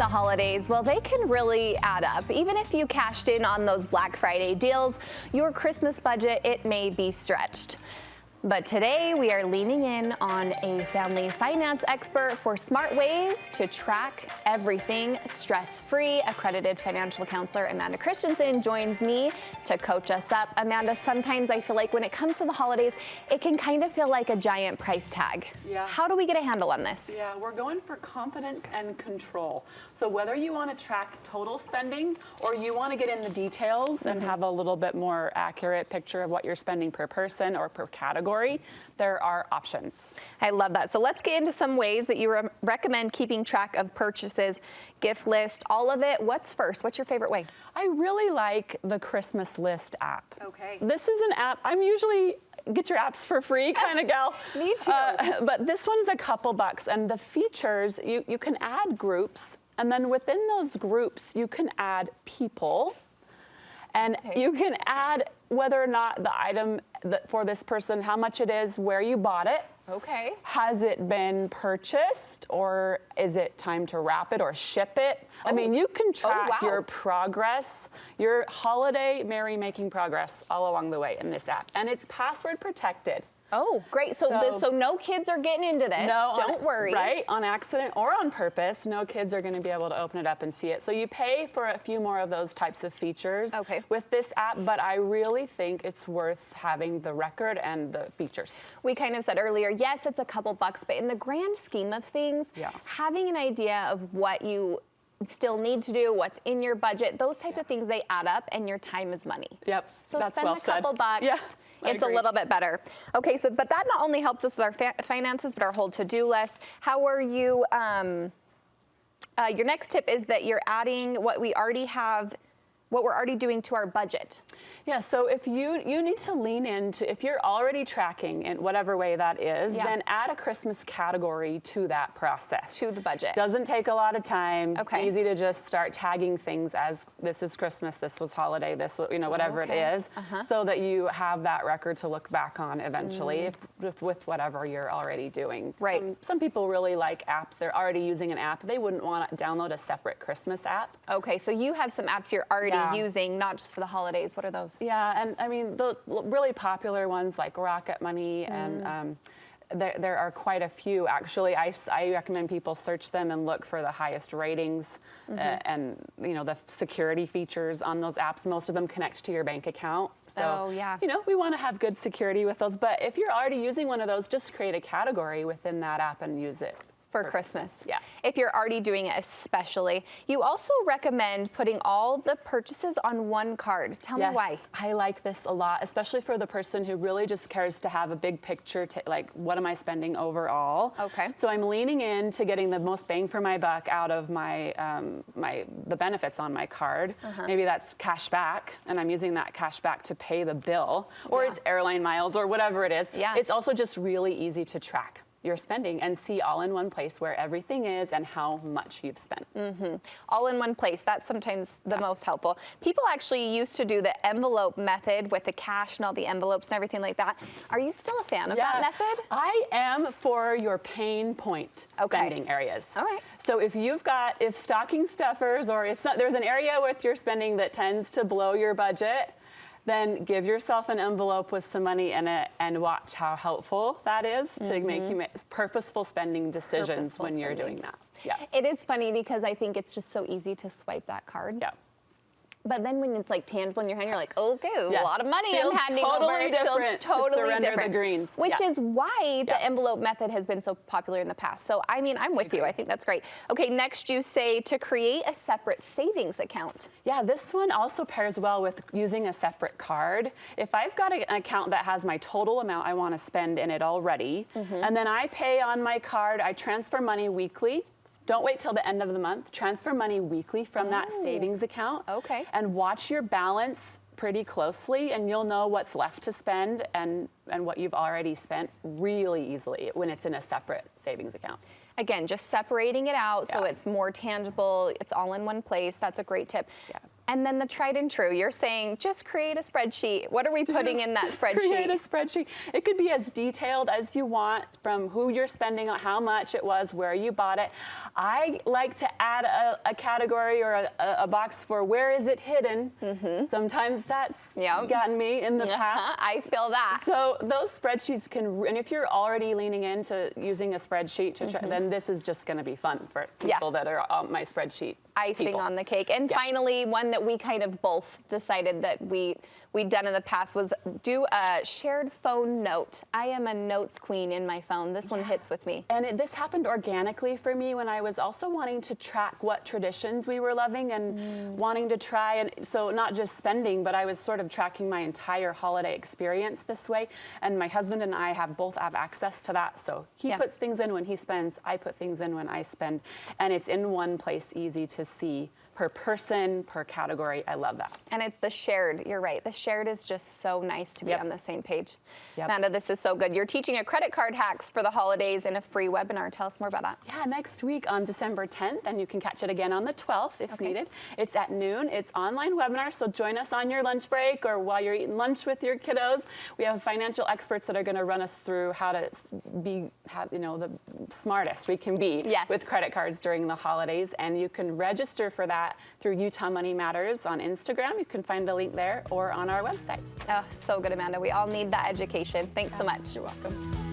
The holidays, well, they can really add up. Even if you cashed in on those Black Friday deals, your Christmas budget, it may be stretched. But today we are leaning in on a family finance expert for smart ways to track everything stress-free. Accredited financial counselor Amanda Christensen joins me to coach us up. Amanda, sometimes I feel like when it comes to the holidays, it can kind of feel like a giant price tag. Yeah. How do we get a handle on this? Yeah, we're going for confidence and control. So whether you want to track total spending or you want to get in the details and have a little bit more accurate picture of what you're spending per person or per category, there are options. I love that. So let's get into some ways that you recommend keeping track of purchases, gift list, all of it. What's first? What's your favorite way? I really like the Christmas list app. Okay. This is an app, I'm usually get your apps for free kind of gal. Me too. But this one's a couple bucks, and the features, you can add groups, and then within those groups, you can add people. And you can add whether or not the item for this person, how much it is, where you bought it. Okay. Has it been purchased, or is it time to wrap it or ship it? I mean, you can track your progress, your holiday merrymaking progress all along the way in this app. And it's password protected. Oh, great. So no kids are getting into this. No, don't worry. Right, on accident or on purpose, no kids are going to be able to open it up and see it. So you pay for a few more of those types of features with this app, but I really think it's worth having the record and the features. We kind of said earlier, yes, it's a couple bucks, but in the grand scheme of things, having an idea of what you still need to do, what's in your budget, those type of things, they add up, and your time is money. Yep. So that's spend well a couple bucks. Yes, it's a little bit better. Okay, so but that not only helps us with our finances, but our whole to-do list. How are you? Your next tip is that you're adding what we already have, what we're already doing to our budget. Yeah, so if you need to lean into, if you're already tracking in whatever way that is, then add a Christmas category to that process. To the budget. Doesn't take a lot of time. Okay. Easy to just start tagging things as this is Christmas, this was holiday, this, whatever it is, so that you have that record to look back on eventually with whatever you're already doing. Right. Some people really like apps. They're already using an app. They wouldn't want to download a separate Christmas app. Okay, so you have some apps you're already using, not just for the holidays. What are those? Yeah, and I mean, the really popular ones like Rocket Money and there are quite a few, actually. I recommend people search them and look for the highest ratings and, the security features on those apps. Most of them connect to your bank account. So, we want to have good security with those. But if you're already using one of those, just create a category within that app and use it. For Christmas. Yeah. If you're already doing it especially. You also recommend putting all the purchases on one card. Tell me why. I like this a lot, especially for the person who really just cares to have a big picture, like what am I spending overall? Okay. So I'm leaning into getting the most bang for my buck out of my the benefits on my card. Maybe that's cash back, and I'm using that cash back to pay the bill, or it's airline miles or whatever it is. Yeah. It's also just really easy to track your spending and see all in one place where everything is and how much you've spent. All in one place. That's sometimes the most helpful. People actually used to do the envelope method with the cash and all the envelopes and everything like that. Are you still a fan of that method? I am for your pain point spending areas. All right. So if stocking stuffers or if there's an area with your spending that tends to blow your budget, then give yourself an envelope with some money in it and watch how helpful that is to make you make purposeful spending decisions when you're doing that. Yeah. It is funny because I think it's just so easy to swipe that card. Yeah. But then when it's like tangible in your hand, you're like, okay, there's a lot of money I'm handing over. It feels totally different. The greens. Which is why the envelope method has been so popular in the past. So, I mean, I'm with you. I think that's great. Okay, next you say to create a separate savings account. Yeah, this one also pairs well with using a separate card. If I've got an account that has my total amount I want to spend in it already, and then I pay on my card, I transfer money weekly. Don't wait till the end of the month. Transfer money weekly from that savings account. Okay. And watch your balance pretty closely, and you'll know what's left to spend and what you've already spent really easily when it's in a separate savings account. Again, just separating it out so it's more tangible. It's all in one place. That's a great tip. Yeah. And then the tried and true, you're saying just create a spreadsheet. What are we putting in that spreadsheet? Create a spreadsheet. It could be as detailed as you want, from who you're spending on, how much it was, where you bought it. I like to add a category or a box for where is it hidden. Sometimes that's gotten me in the past. I feel that. So those spreadsheets can, and if you're already leaning into using a spreadsheet, to try, then this is just going to be fun for people that are on my spreadsheet. Icing on the cake. And finally, one that we kind of both decided that we'd done in the past was do a shared phone note. I am a notes queen in my phone. This one hits with me. And this happened organically for me when I was also wanting to track what traditions we were loving and wanting to try. And so not just spending, but I was sort of tracking my entire holiday experience this way. And my husband and I both have access to that. So he puts things in when he spends, I put things in when I spend. And it's in one place, easy to see per person, per category. I love that. And it's the shared, you're right. The shared is just so nice to be on the same page. Amanda, this is so good. You're teaching a credit card hacks for the holidays in a free webinar. Tell us more about that. Yeah, next week on December 10th, and you can catch it again on the 12th if needed. It's at noon. It's online webinar, so join us on your lunch break or while you're eating lunch with your kiddos. We have financial experts that are going to run us through how to be, the smartest we can be with credit cards during the holidays, and you can register for that through Utah Money Matters on Instagram. You can find the link there or on our website. Oh, so good, Amanda. We all need that education. Thanks so much. You're welcome.